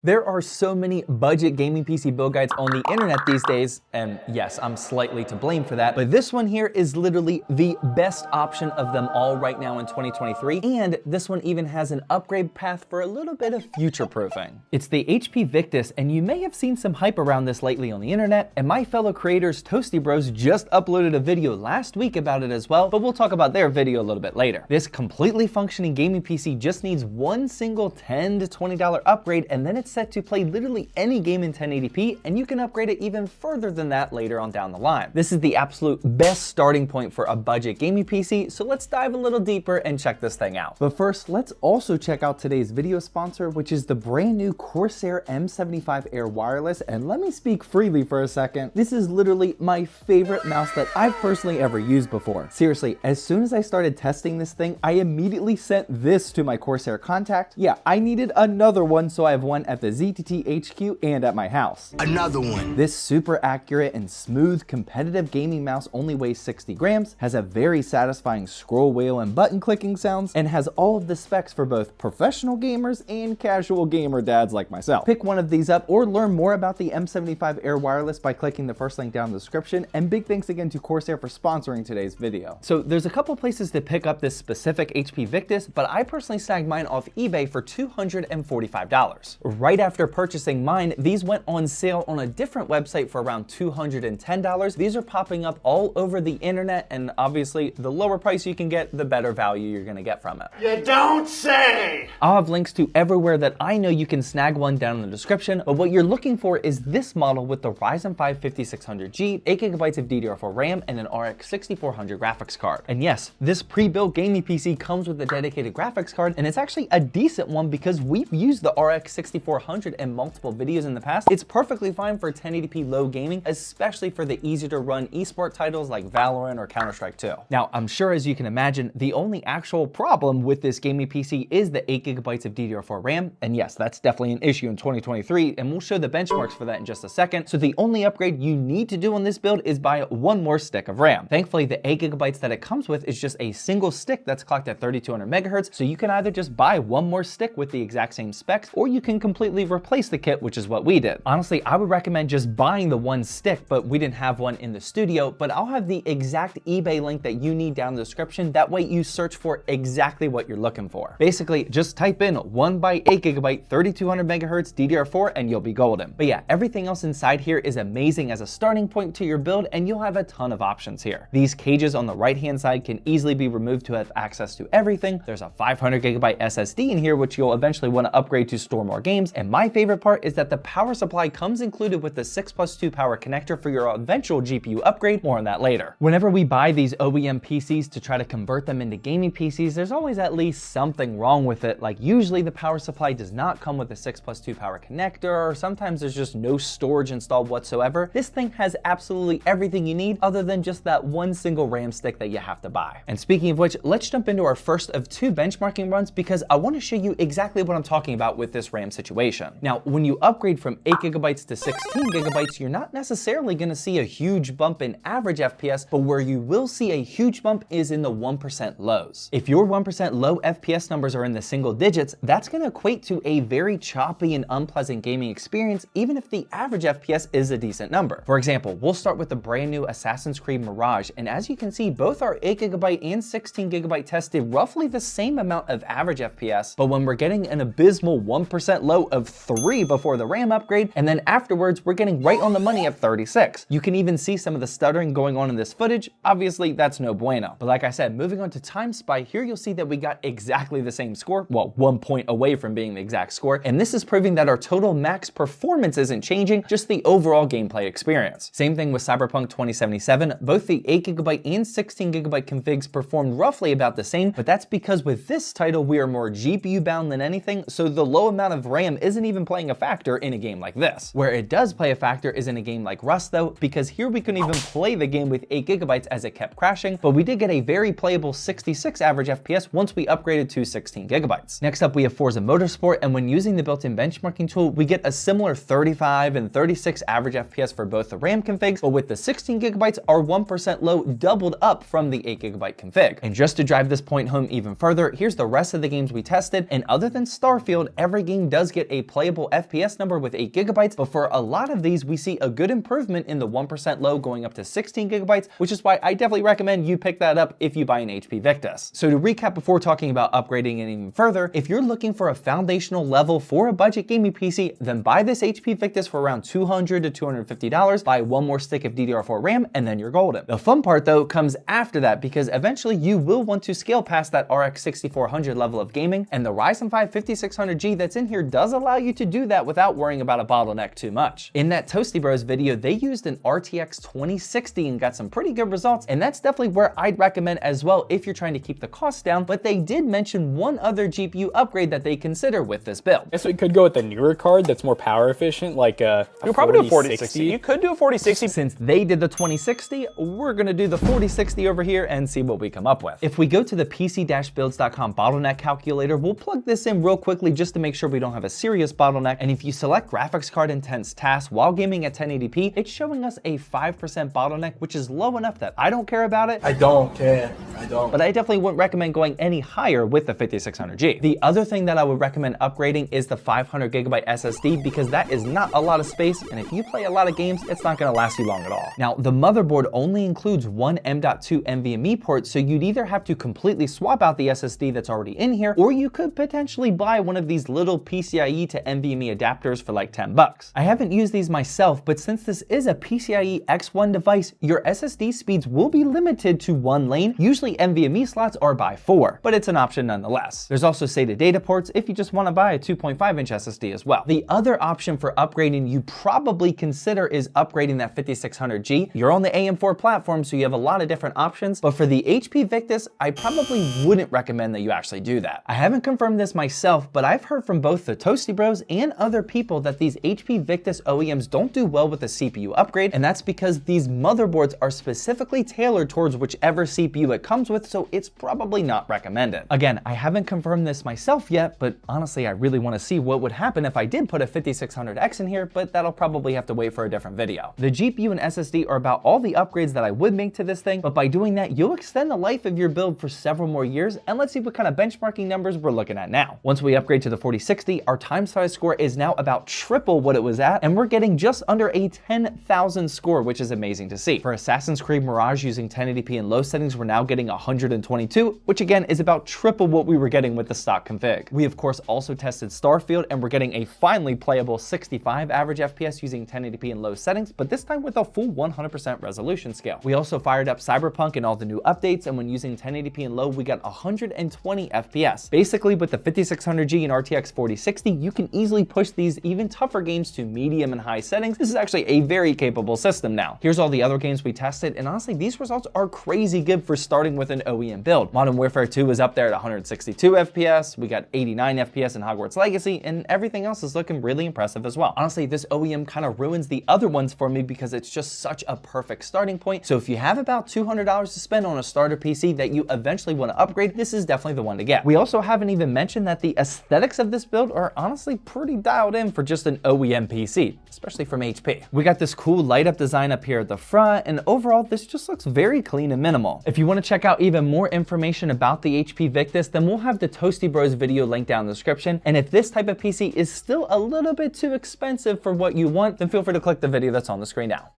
There are so many budget gaming PC build guides on the internet these days, and yes, I'm slightly to blame for that, but this one here is literally the best option of them all right now in 2023, and this one even has an upgrade path for a little bit of future-proofing. It's the HP Victus, and you may have seen some hype around this lately on the internet, and my fellow creators Toasty Bros just uploaded a video last week about it as well, but we'll talk about their video a little bit later. This completely functioning gaming PC just needs one single $10 to $20 upgrade, and then it's set to play literally any game in 1080p, and you can upgrade it even further than that later on down the line. This is the absolute best starting point for a budget gaming PC, so let's dive a little deeper and check this thing out. But first, let's also check out today's video sponsor, which is the brand new Corsair M75 Air Wireless, and let me speak freely for a second. This is literally my favorite mouse that I've personally ever used before. Seriously, as soon as I started testing this thing, I immediately sent this to my Corsair contact. Yeah, I needed another one, so I have one at the ZTT HQ and at my house. Another one. This super accurate and smooth competitive gaming mouse only weighs 60 grams, has a very satisfying scroll wheel and button clicking sounds, and has all of the specs for both professional gamers and casual gamer dads like myself. Pick one of these up or learn more about the M75 Air Wireless by clicking the first link down in the description, and big thanks again to Corsair for sponsoring today's video. So there's a couple places to pick up this specific HP Victus, but I personally snagged mine off eBay for $245. Right after purchasing mine, these went on sale on a different website for around $210. These are popping up all over the internet, and obviously the lower price you can get, the better value you're gonna get from it. You don't say! I'll have links to everywhere that I know you can snag one down in the description, but what you're looking for is this model with the Ryzen 5 5600G, 8GB of DDR4 RAM, and an RX 6400 graphics card. And yes, this pre-built gaming PC comes with a dedicated graphics card, and it's actually a decent one because we've used the RX 6400 in multiple videos in the past. It's perfectly fine for 1080p low gaming, especially for the easy to run esport titles like Valorant or Counter-Strike 2. Now, I'm sure as you can imagine, the only actual problem with this gaming PC is the 8GB of DDR4 RAM, and yes, that's definitely an issue in 2023, and we'll show the benchmarks for that in just a second. So the only upgrade you need to do on this build is buy one more stick of RAM. Thankfully, the 8GB that it comes with is just a single stick that's clocked at 3200 megahertz, so you can either just buy one more stick with the exact same specs, or you can completely replace the kit, which is what we did. Honestly, I would recommend just buying the one stick, but we didn't have one in the studio, but I'll have the exact eBay link that you need down in the description. That way you search for exactly what you're looking for. Basically, just type in 1x8GB 3200 megahertz DDR4 and you'll be golden. But yeah, everything else inside here is amazing as a starting point to your build, and you'll have a ton of options here. These cages on the right-hand side can easily be removed to have access to everything. There's a 500GB SSD in here, which you'll eventually want to upgrade to store more games. And my favorite part is that the power supply comes included with the 6+2 power connector for your eventual GPU upgrade. More on that later. Whenever we buy these OEM PCs to try to convert them into gaming PCs, there's always at least something wrong with it. Like usually the power supply does not come with a 6+2 power connector, or sometimes there's just no storage installed whatsoever. This thing has absolutely everything you need other than just that one single RAM stick that you have to buy. And speaking of which, let's jump into our first of two benchmarking runs because I want to show you exactly what I'm talking about with this RAM situation. Now, when you upgrade from 8GB to 16GB, you're not necessarily going to see a huge bump in average FPS, but where you will see a huge bump is in the 1% lows. If your 1% low FPS numbers are in the single digits, that's going to equate to a very choppy and unpleasant gaming experience, even if the average FPS is a decent number. For example, we'll start with the brand new Assassin's Creed Mirage, and as you can see, both our 8GB and 16GB tested roughly the same amount of average FPS, but when we're getting an abysmal 1% low of 3 before the RAM upgrade, and then afterwards we're getting right on the money at 36. You can even see some of the stuttering going on in this footage. Obviously, that's no bueno. But like I said, moving on to Time Spy, here you'll see that we got exactly the same score, well, 1 point away from being the exact score, and this is proving that our total max performance isn't changing, just the overall gameplay experience. Same thing with Cyberpunk 2077, both the 8GB and 16GB configs performed roughly about the same, but that's because with this title we are more GPU bound than anything, so the low amount of RAM isn't even playing a factor in a game like this. Where it does play a factor is in a game like Rust though, because here we couldn't even play the game with 8GB as it kept crashing, but we did get a very playable 66 average FPS once we upgraded to 16GB. Next up we have Forza Motorsport, and when using the built-in benchmarking tool, we get a similar 35 and 36 average FPS for both the RAM configs, but with the 16GB, our 1% low doubled up from the 8GB config. And just to drive this point home even further, here's the rest of the games we tested, and other than Starfield, every game does get a playable FPS number with 8 gigabytes, but for a lot of these, we see a good improvement in the 1% low going up to 16 gigabytes, which is why I definitely recommend you pick that up if you buy an HP Victus. So to recap before talking about upgrading it even further, if you're looking for a foundational level for a budget gaming PC, then buy this HP Victus for around $200 to $250, buy one more stick of DDR4 RAM, and then you're golden. The fun part though comes after that, because eventually you will want to scale past that RX 6400 level of gaming, and the Ryzen 5 5600G that's in here does allow you to do that without worrying about a bottleneck too much. In that Toasty Bros video, they used an RTX 2060 and got some pretty good results, and that's definitely where I'd recommend as well if you're trying to keep the costs down, but they did mention one other GPU upgrade that they consider with this build. I guess we could go with the newer card that's more power efficient, like a You'll probably do a 4060. 4060. You could do a 4060. Since they did the 2060, we're gonna do the 4060 over here and see what we come up with. If we go to the pc-builds.com bottleneck calculator, we'll plug this in real quickly just to make sure we don't have a serious bottleneck. And if you select graphics card intense tasks while gaming at 1080p, it's showing us a 5% bottleneck, which is low enough that I don't care about it. I don't care. I don't. But I definitely wouldn't recommend going any higher with the 5600G. The other thing that I would recommend upgrading is the 500 gigabyte SSD, because that is not a lot of space, and if you play a lot of games, it's not gonna last you long at all. Now, the motherboard only includes one M.2 NVMe port, so you'd either have to completely swap out the SSD that's already in here, or you could potentially buy one of these little PCIe to NVMe adapters for like 10 bucks. I haven't used these myself, but since this is a PCIe X1 device, your SSD speeds will be limited to one lane. Usually NVMe slots are by 4, but it's an option nonetheless. There's also SATA data ports if you just want to buy a 2.5-inch SSD as well. The other option for upgrading you probably consider is upgrading that 5600G. You're on the AM4 platform, so you have a lot of different options, but for the HP Victus, I probably wouldn't recommend that you actually do that. I haven't confirmed this myself, but I've heard from both the Toasty Bros and other people that these HP Victus OEMs don't do well with the CPU upgrade, and that's because these motherboards are specifically tailored towards whichever CPU it comes with, so it's probably not recommended. Again, I haven't confirmed this myself yet, but honestly, I really want to see what would happen if I did put a 5600X in here, but that'll probably have to wait for a different video. The GPU and SSD are about all the upgrades that I would make to this thing, but by doing that, you'll extend the life of your build for several more years, and let's see what kind of benchmarking numbers we're looking at now. Once we upgrade to the 4060, our time size score is now about triple what it was at, and we're getting just under a 10,000 score, which is amazing to see. For Assassin's Creed Mirage using 1080p in low settings, we're now getting 122, which again is about triple what we were getting with the stock config. We of course also tested Starfield, and we're getting a finally playable 65 average FPS using 1080p in low settings, but this time with a full 100% resolution scale. We also fired up Cyberpunk and all the new updates, and when using 1080p in low, we got 120 FPS. Basically, with the 5600G and RTX 4060, you can easily push these even tougher games to medium and high settings. This is actually a very capable system now. Here's all the other games we tested, and honestly, these results are crazy good for starting with an OEM build. Modern Warfare 2 is up there at 162 FPS, we got 89 FPS in Hogwarts Legacy, and everything else is looking really impressive as well. Honestly, this OEM kind of ruins the other ones for me because it's just such a perfect starting point. So if you have about $200 to spend on a starter PC that you eventually want to upgrade, this is definitely the one to get. We also haven't even mentioned that the aesthetics of this build are honestly pretty dialed in for just an OEM PC, especially from HP. We got this cool light up design up here at the front, and overall this just looks very clean and minimal. If you want to check out even more information about the HP Victus, then we'll have the Toasty Bros video linked down in the description, and if this type of PC is still a little bit too expensive for what you want, then feel free to click the video that's on the screen now.